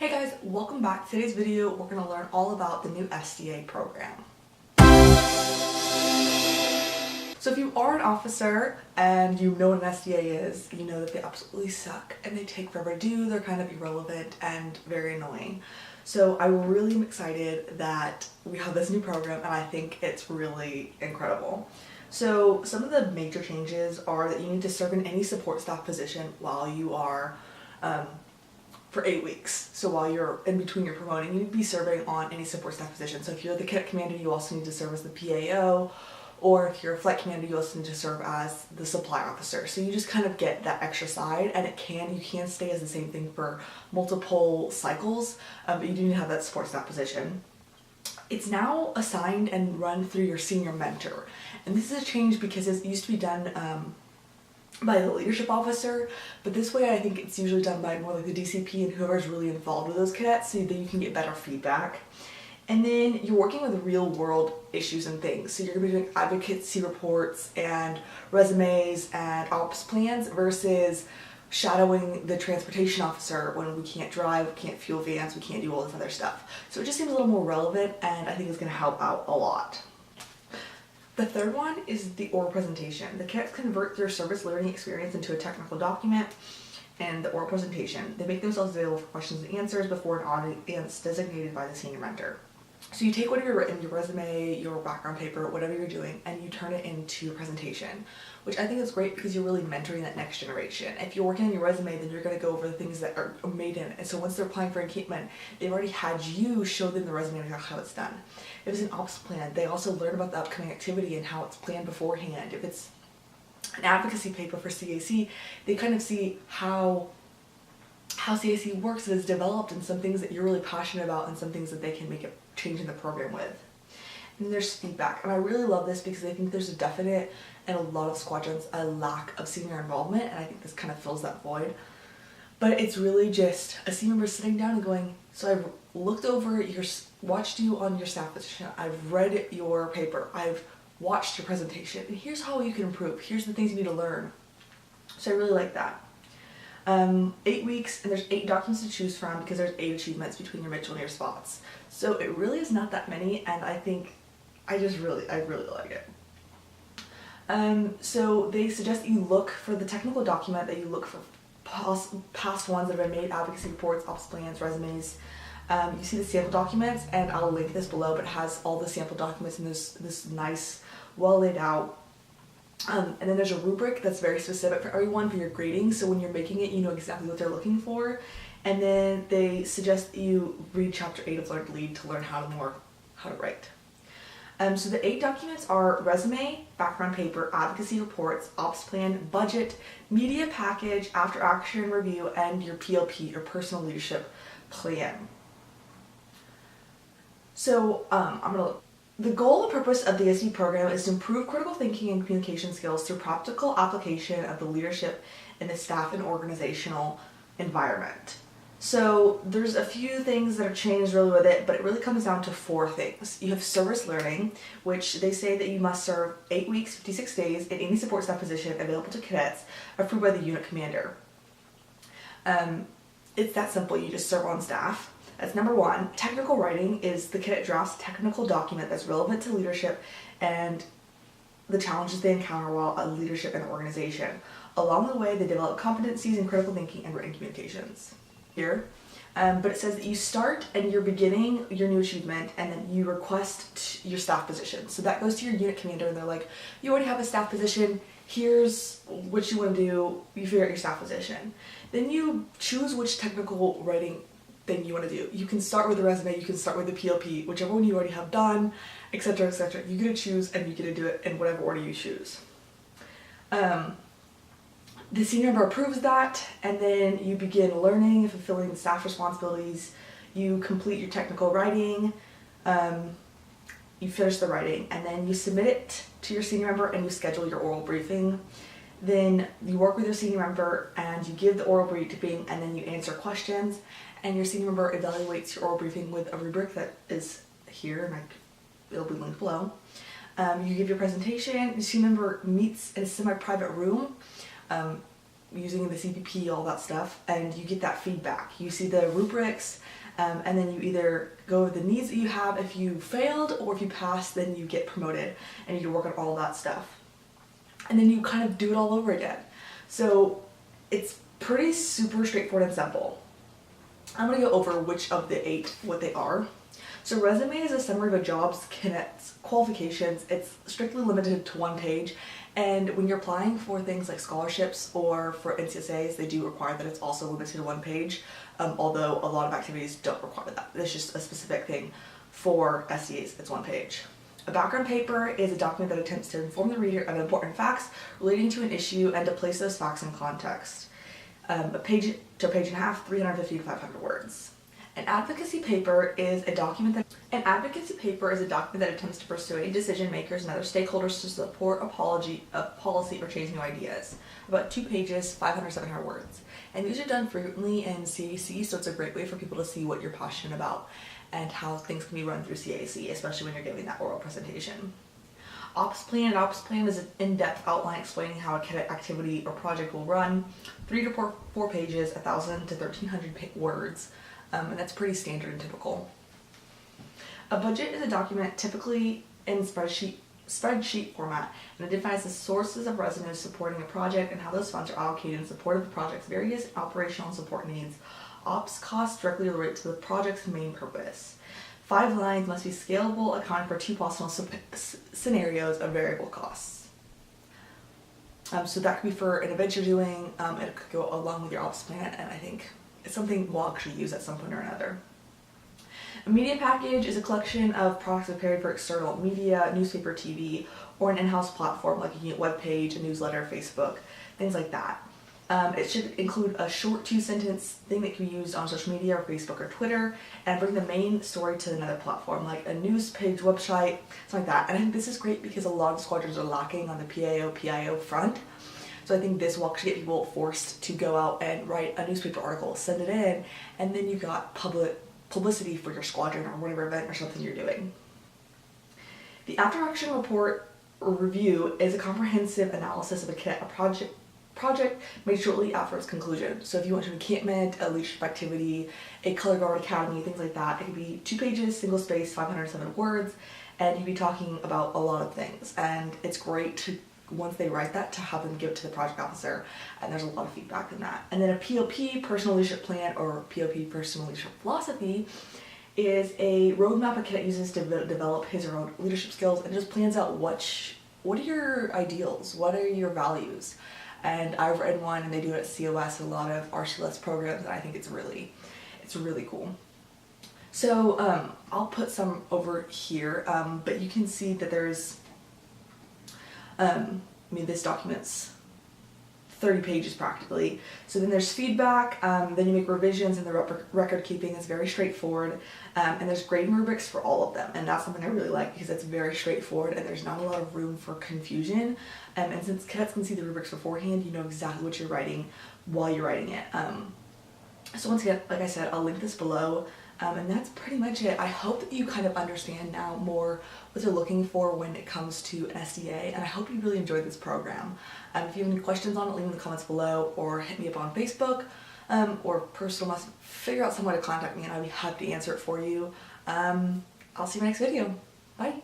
Hey guys, welcome back. Today's video, we're going to learn all about the new SDA program. So if you are an officer and you know what an SDA is, you know that they absolutely suck and they take forever to do, they're kind of irrelevant and very annoying. So I really am excited that we have this new program and I think it's really incredible. So some of the major changes are that you need to serve in any support staff position while you are for 8 weeks. So while you're in between your promoting, you need to be serving on any support staff position. So if you're the cadet commander, you also need to serve as the PAO, or if you're a flight commander, you also need to serve as the supply officer. So you just kind of get that extra side, and you can stay as the same thing for multiple cycles, but you do need to have that support staff position. It's now assigned and run through your senior mentor. And this is a change because it used to be done by the leadership officer, but this way I think it's usually done by more like the DCP and whoever's really involved with those cadets, so that you can get better feedback. And then you're working with real world issues and things, so you're going to be doing advocacy reports and resumes and ops plans versus shadowing the transportation officer when we can't drive, we can't fuel vans, we can't do all this other stuff. So it just seems a little more relevant, and I think it's going to help out a lot. The third one is the oral presentation. The cadets convert their service learning experience into a technical document and the oral presentation. They make themselves available for questions and answers before an audience designated by the senior mentor. So you take whatever you've written, your resume, your background paper, whatever you're doing, and you turn it into a presentation, which I think is great because you're really mentoring that next generation. If you're working on your resume, then you're going to go over the things that are made in it. And so once they're applying for encampment, they've already had you show them the resume and exactly how it's done. If it's an ops plan, they also learn about the upcoming activity and how it's planned beforehand. If it's an advocacy paper for CAC, they kind of see how CAC works and is developed, and some things that you're really passionate about and some things that they can make a change in the program with. And then there's feedback, and I really love this because I think there's a definite, in a lot of squadrons, a lack of senior involvement, and I think this kind of fills that void. But it's really just a senior member sitting down and going, so I've looked over watched you on your staff position, I've read your paper, I've watched your presentation, and here's how you can improve, here's the things you need to learn. So I really like that. 8 weeks, and there's 8 documents to choose from because there's 8 achievements between your Mitchell and your spots. So it really is not that many, and I think I really like it. So they suggest that you look for the technical document, that you look for past ones that have been made, advocacy reports, ops plans, resumes. You see the sample documents, and I'll link this below, but it has all the sample documents in this nice, well laid out. And then there's a rubric that's very specific for everyone for your grading, so when you're making it, you know exactly what they're looking for. And then they suggest that you read chapter 8 of Learn to Lead to learn how to write. So the 8 documents are resume, background paper, advocacy reports, ops plan, budget, media package, after action review, and your PLP, or personal leadership plan. So the goal and purpose of the SD program is to improve critical thinking and communication skills through practical application of the leadership in the staff and organizational environment. So there's a few things that are changed really with it, but it really comes down to 4 things. You have service learning, which they say that you must serve 8 weeks, 56 days in any support staff position available to cadets approved by the unit commander. It's that simple, you just serve on staff. That's number 1. Technical writing is the cadet drafts technical document that's relevant to leadership and the challenges they encounter while leadership in the organization. Along the way, they develop competencies in critical thinking and written communications. Here. But it says that you start and you're beginning your new achievement, and then you request your staff position. So that goes to your unit commander, and they're like, you already have a staff position, here's what you want to do, you figure out your staff position. Then you choose which technical writing thing you want to do. You can start with the resume, you can start with the PLP, whichever one you already have done, etc., etc. You get to choose, and you get to do it in whatever order you choose. The senior member approves that, and then you begin learning and fulfilling staff responsibilities. You complete your technical writing, you finish the writing, and then you submit it to your senior member and you schedule your oral briefing. Then you work with your senior member and you give the oral briefing, and then you answer questions, and your senior member evaluates your oral briefing with a rubric that is here, and it'll be linked below. You give your presentation, your senior member meets in a semi-private room using the CPP, all that stuff, and you get that feedback. You see the rubrics, and then you either go with the needs that you have if you failed, or if you passed, then you get promoted and you work on all that stuff. And then you kind of do it all over again. So it's pretty super straightforward and simple. I'm going to go over which of the 8, what they are. So resume is a summary of a job's qualifications. It's strictly limited to 1 page. And when you're applying for things like scholarships or for NCSAs, they do require that it's also limited to 1 page, although a lot of activities don't require that. It's just a specific thing for SCAs, it's 1 page. A background paper is a document that attempts to inform the reader of important facts relating to an issue and to place those facts in context. A page to a page and a half, 350 to 500 words. An advocacy paper is a document that attempts to persuade decision makers and other stakeholders to support a policy or change new ideas. About 2 pages, 500 700 words. And these are done frequently in CAC, so it's a great way for people to see what you're passionate about and how things can be run through CAC, especially when you're giving that oral presentation. Ops plan. An ops plan is an in-depth outline explaining how a cadet activity or project will run. 3 to 4 pages, 1,000 to 1,300 words, and that's pretty standard and typical. A budget is a document typically in spreadsheet format, and it defines the sources of revenue supporting a project and how those funds are allocated in support of the project's various operational and support needs. Ops costs directly relate to the project's main purpose. 5 lines must be scalable, accounting for 2 possible scenarios of variable costs. So that could be for an event you're doing, it could go along with your ops plan, and I think it's something we'll actually use at some point or another. A media package is a collection of products prepared for external media, newspaper, TV, or an in-house platform like a web page, a newsletter, Facebook, things like that. It should include a short 2-sentence thing that can be used on social media or Facebook or Twitter, and bring the main story to another platform like a news page, website, something like that. And I think this is great because a lot of squadrons are lacking on the PIO front. So I think this will actually get people forced to go out and write a newspaper article, send it in, and then you got publicity for your squadron or whatever event or something you're doing. The after action report or review is a comprehensive analysis of a project made shortly after its conclusion. So if you went to an encampment, a leadership activity, a color guard academy, things like that, it could be 2 pages, single space, 507 words, and you'd be talking about a lot of things. And it's great to, once they write that, to have them give it to the project officer, and there's a lot of feedback in that. And then a POP, personal leadership plan, or POP, personal leadership philosophy, is a roadmap a cadet uses to develop his or her own leadership skills, and just plans out what are your ideals, what are your values. And I've written one, and they do it at COS, a lot of RCLS programs, and I think it's really cool. So I'll put some over here, but you can see that there's, this document's 30 pages practically. So then there's feedback, then you make revisions, and the record keeping is very straightforward, and there's grading rubrics for all of them, and that's something I really like because it's very straightforward and there's not a lot of room for confusion, and since cadets can see the rubrics beforehand, you know exactly what you're writing while you're writing it. So once again, like I said, I'll link this below, and that's pretty much it. I hope that you kind of understand now more what they're looking for when it comes to an SDA, and I hope you really enjoyed this program. If you have any questions on it, leave them in the comments below, or hit me up on Facebook, or personal message. Figure out some way to contact me, and I'll be happy to answer it for you. I'll see you in my next video. Bye!